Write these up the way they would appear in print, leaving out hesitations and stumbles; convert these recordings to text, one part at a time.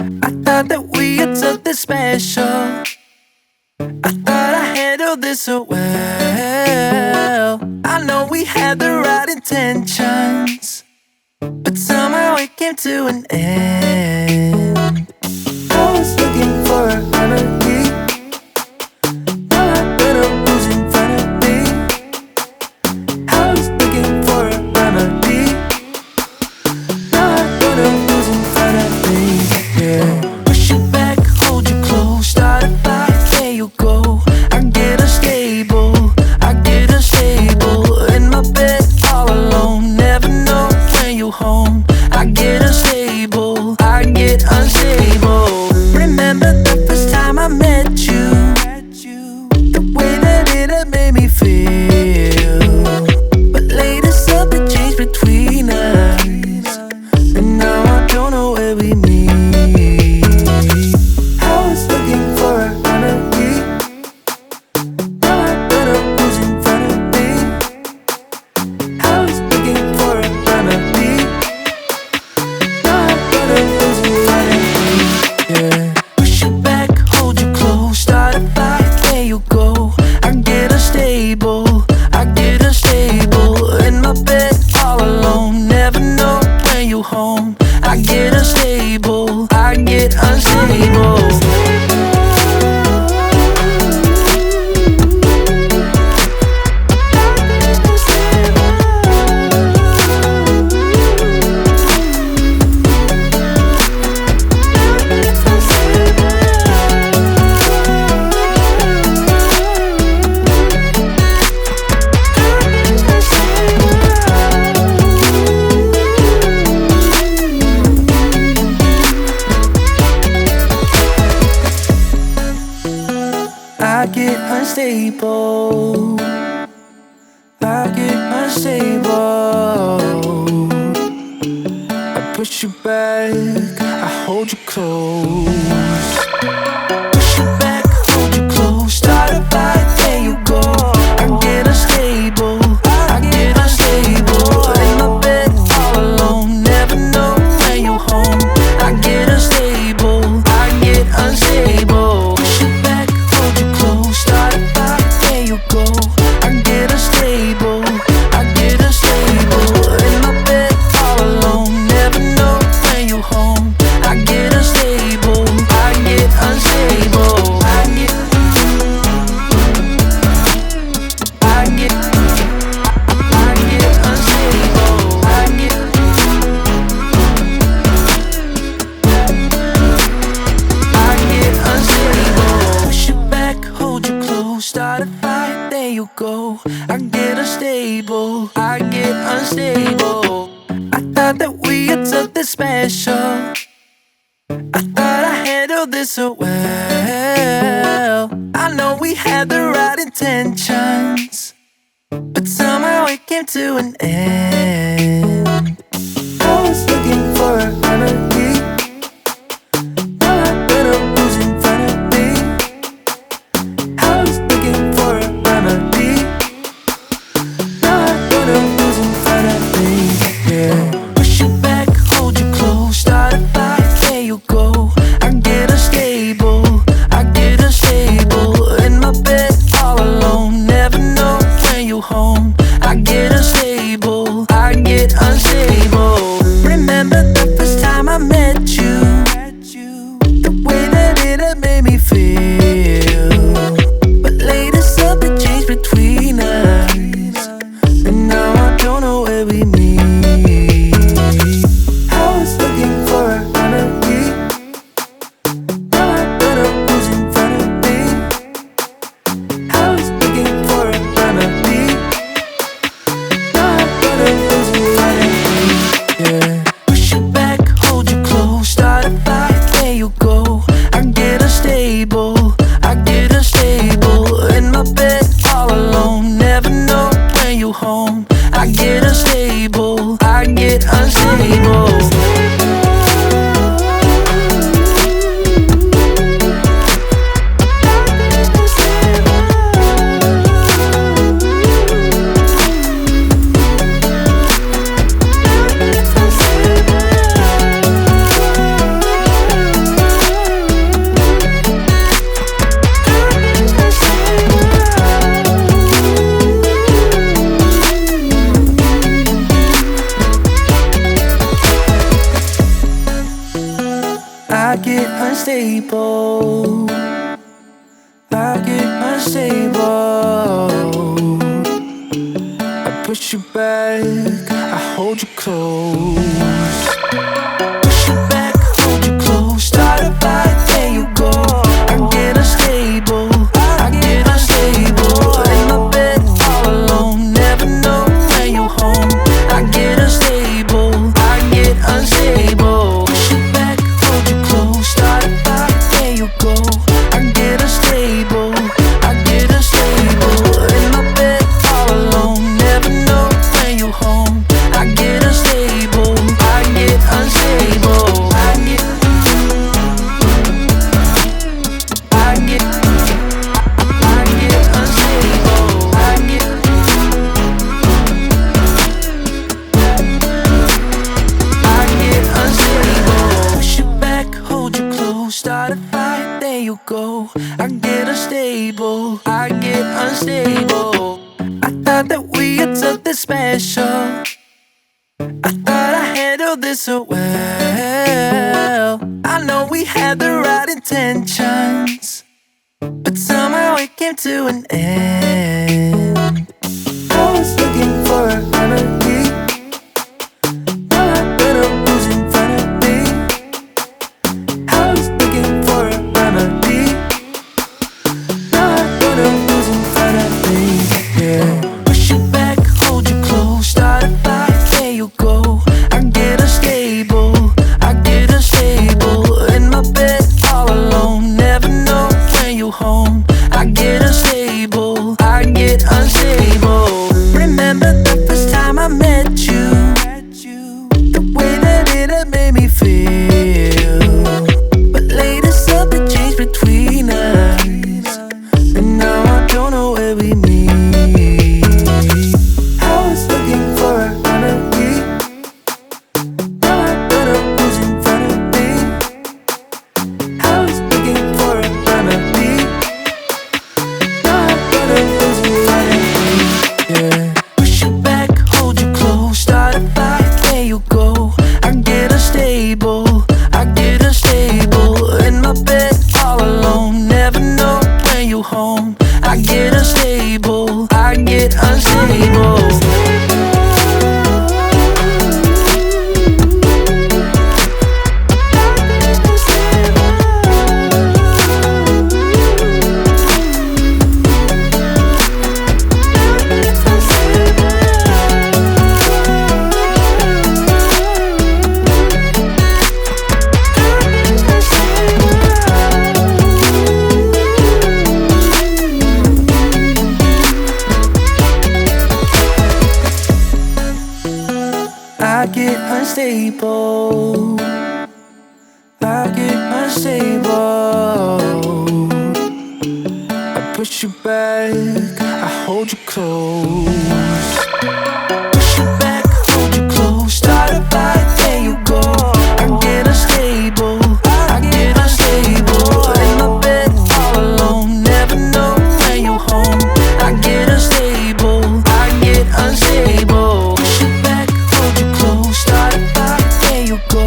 I thought that we had something special. I thought I handled this so well. I know we had the right intentions, but somehow it came to an end. I was looking for a remedy. Now I better who's in front of me. I was looking for a remedy. Now I better who's in front of me. Yeah. Push you back, hold you close, start a fight, there you go. I get unstable, I get unstable. In my bed all alone, never know when you home. I get unstable, I get unstable. Remember the first time I met you, the way that it had made me feel. But later something changed between us, and now I don't know where we meet. I was looking for a remedy. Now I better who's in front of me. I was looking for a remedy. Now I better who's in front of me. Yeah. Push you back, hold you close, start a fight, there you go. I get unstable, I get unstable. In my bed all alone, never know when you home. I get unstable, I get unstable. I get unstable, I get unstable. I push you back, I hold you close. Push you back, hold you close, start a fight, there you go. I get unstable, I get unstable. In my bed all alone, never know when you home. I get unstable, I get unstable. Push you back, hold you close, start a fight, there you go. I get unstable, I get unstable. In my bed all alone, never know when you home. I get unstable, I get unstable. I get unstable. I get unstable. Push you back, hold you close, start a fight, there you go. I get unstable, I get unstable. I thought that we had something special. I thought I handled this so well. I know we had the right intentions, but somehow it came to an end. I was looking for a remedy. Now I better who's in front of me. I was looking for a remedy. Now I better who's in front of me. Yeah. Push you back, hold you close, start a fight, there you go. I get unstable, I get unstable. In my bed all alone, never know when you home. I get unstable, I get unstable. Remember the first time I met I get unstable. I get unstable. I push you back, I hold you close. Push you back, hold you close. Start a fight, there you go. I get unstable. I get unstable. In my bed, all alone. Never know when you're home. I get unstable. I get unstable. Push you back, hold you close. Start a fight, there you go. I get unstable. I get unstable. In my bed, all alone. Never know when you're home. I get unstable. I get unstable. I get unstable. I get unstable. Push you back, hold you close. Start a fight, there you go. I get unstable. I get unstable. I thought that we had something special. I thought I handled this so well. I know we had the right intentions, but somehow it came to an end. I was looking for a remedy. Now I better who's in front of me. I was looking for a remedy. Now I better who's in front of me. Yeah. Push you back, hold you close. Start a fight, there you go. I get unstable. I get unstable. In my bed, all alone. Never know when you're home. I get unstable. I get unstable. Remember the first time I met you, the way that it had made me feel. But later something changed between us, and now I don't know where we meet. I was looking for a remedy. Now I don't know who's in front of me. I was looking for a remedy. Now I don't know who's in front of me. Yeah. Push you back, hold you close. Start a fight, there you go. I get unstable. I get unstable. In my bed, all alone. Never know when you're home. I get unstable. I get unstable. I get unstable. I get unstable. I push you back, I hold you close. Push you back, hold you close. Start a fight, there you go. I get unstable. I get unstable. In my bed, all alone. Never know when you're home. I get unstable. I get unstable. Push you back, hold you close. Start a fight, there you go.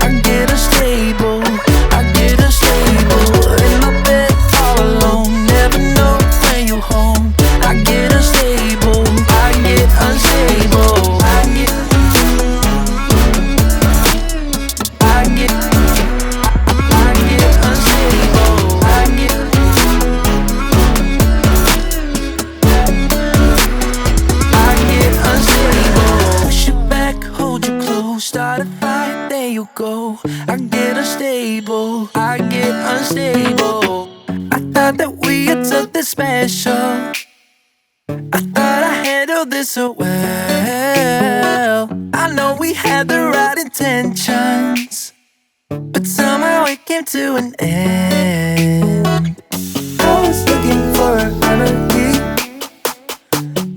I get unstable. I get unstable. In my bed, all alone. Never know when you're home. I get unstable. I get unstable. I get unstable. I get unstable. Push you back, hold you close. Start a fight, there you go. I get unstable. I get unstable. I thought that we had something special. I thought I handled this so well. I know we had the right intentions, but somehow it came to an end. I was looking for a remedy.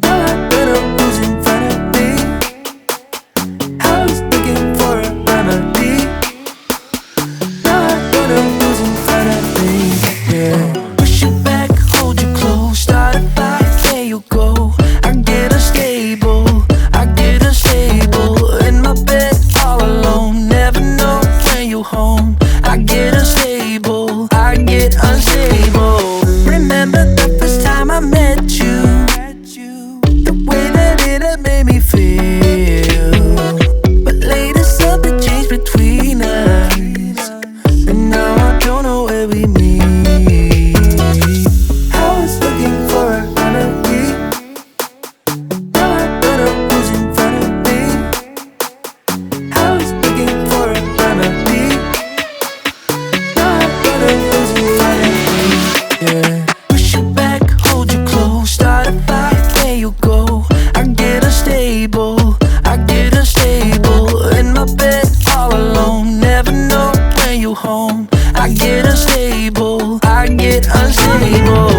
Now I better who's in front of me. I was looking for a remedy. Now I don't know who's in front of me. Yeah. Push you back, hold you close. Start a fight, there you go. I get unstable. I get unstable. In my bed, all alone. Never know when you're home. I I get unstable, I get unstable. Remember the first time I met you, the way that it had made me feel. But later something changed between us, and now I don't know where we meet. I was looking for a remedy, now I don't know who's in front of me. I was looking for a remedy, now I don't know who's in front of me. Yeah. Push you back, hold you close, start a fight, there you go. I get unstable, I get unstable. In my bed all alone, never know when you home. I get unstable, I get unstable.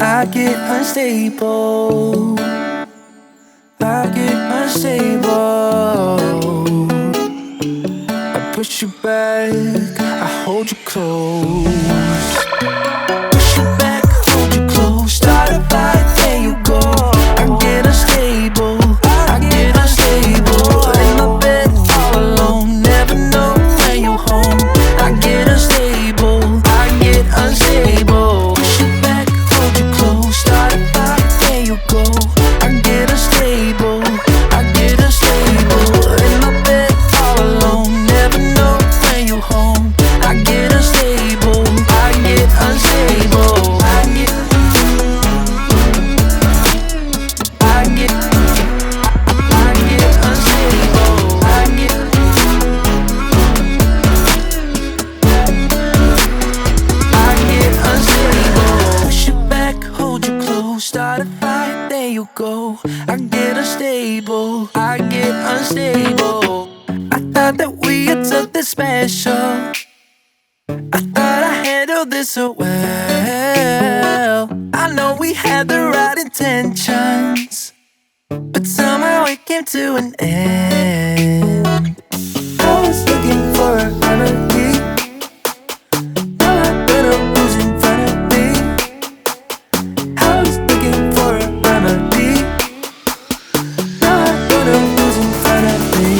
I get unstable, I get unstable. I push you back, I hold you close. Push you back, hold you close, start a fight, there you go. I get unstable, I get unstable. In my bed all alone, never know when you home. I get unstable, I get unstable. Push you back, hold you close, start a fight, there you go. I get unstable, I get unstable. In my bed all alone, never know when you home. I get unstable, I get unstable. I get unstable. I get unstable. Push you back, hold you close, start a fight, there you go. I get unstable, I get unstable. I thought that we had something special, I thought I handled this so well. I know we had the right intentions, but somehow it came to an end. I was looking for a remedy, now I don't know who's in front of me. I was looking for a remedy, now I don't know who's in front of me.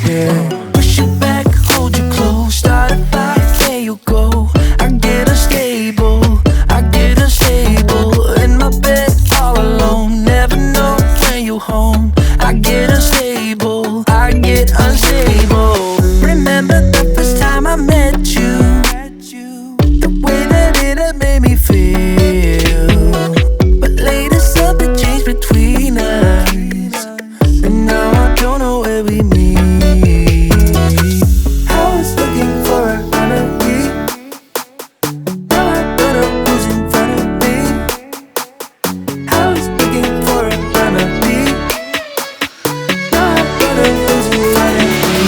Yeah. Push you back, hold you close, start a fight, there you go. I get unstable, I get unstable. In my bed all alone, never know when you home. I get unstable, I get unstable. Remember the first time I met you, the way that it had made me feel. But later something changed between us, and now I don't know where we meet. I was looking for a remedy, now I don't know who's in front of me. I was looking for a remedy, now I don't know who's in front of me.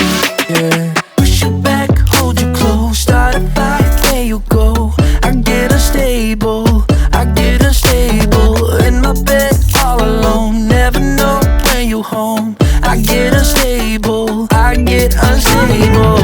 Yeah. Push you back, hold you close, start a fight, there you go. I get unstable, I get unstable. In my bed all alone, never know when you home. I get unstable, I get unstable.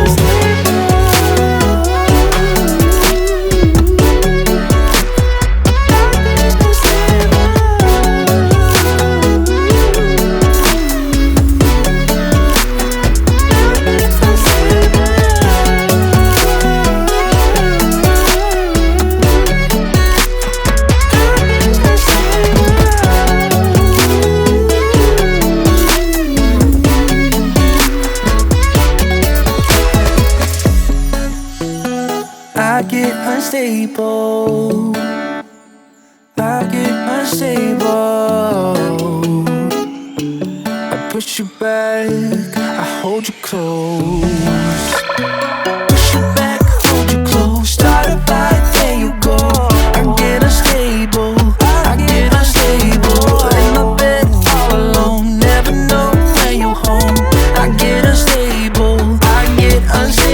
I get unstable, I get unstable. I push you back, I hold you close. Push you back, hold you close, start a fight, there you go. I get unstable, I get unstable. In my bed all alone, never know when you home. I get unstable, I get unstable.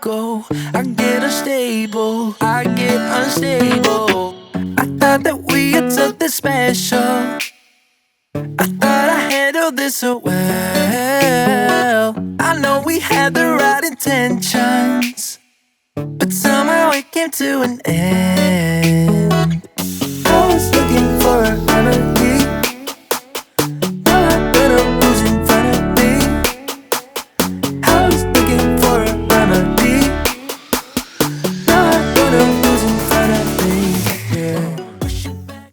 go. I get unstable, I get unstable. I thought that we had something special. I thought I handled this so well. I know we had the right intentions, but somehow it came to an end.